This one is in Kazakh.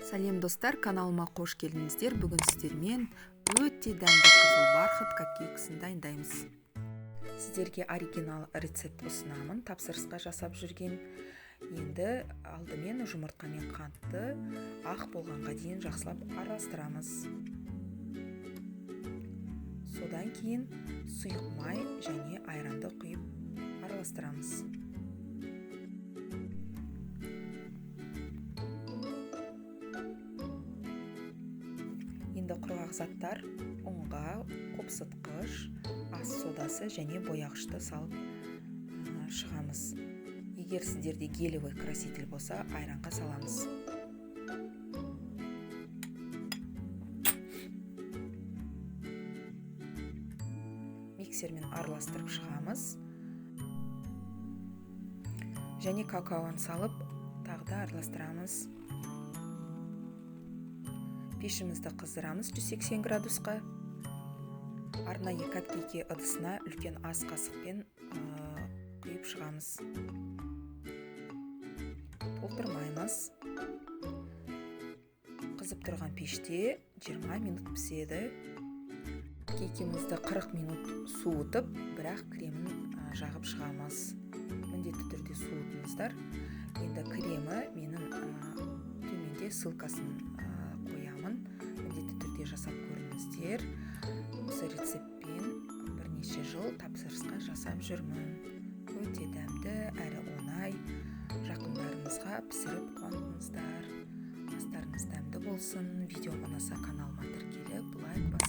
Сәлем достар, каналыма қош келдіңіздер. Бүгін сіздермен өте дәмді қызыл бархат капкейкісін дайындаймыз. Сіздерге оригинал рецепт ұсынамын, тапсырысқа жасап жүрген. Енді алдымен жұмыртқа мен қантты ақ болғанға дейін жақсылап араластырамыз. Содан кейін сұйық май және айранды құйып араластырамыз. Енді құрғақ заттар ұнға, қопсытқыш, ас содасы және бояғышты салып шығамыз. Егер сіздерде гелевый краситель болса, айранға саламыз. Миксермен араластырып шығамыз. Және какаоны салып, тағы да араластырамыз. Пешімізді қыздырамыз 180 градусқа. Арнайы капкейке ыдысына үлкен ас қасықпен құйып шығамыз. Толтырмаймыз. Қызып тұрған пеште 20 минут піседі. Кейкемізді 40 минут суытып, бірақ кремін жағып шығамыз. Міндетті түрде суытыңыздар. Енді кремі менің төменде ссылкасын қоямын. Міндетті түрде жасап көріңіздер. Осы рецептпен бірнеше жыл тапсырысқа жасап жүрмін. Өте дәмді әрі оңай. Жақындарыңызға пісіріп қуантыңыздар. Астарыңыз дәмді болсын. Видео ұнаса каналыма тіркеліп лайк басыңыздар.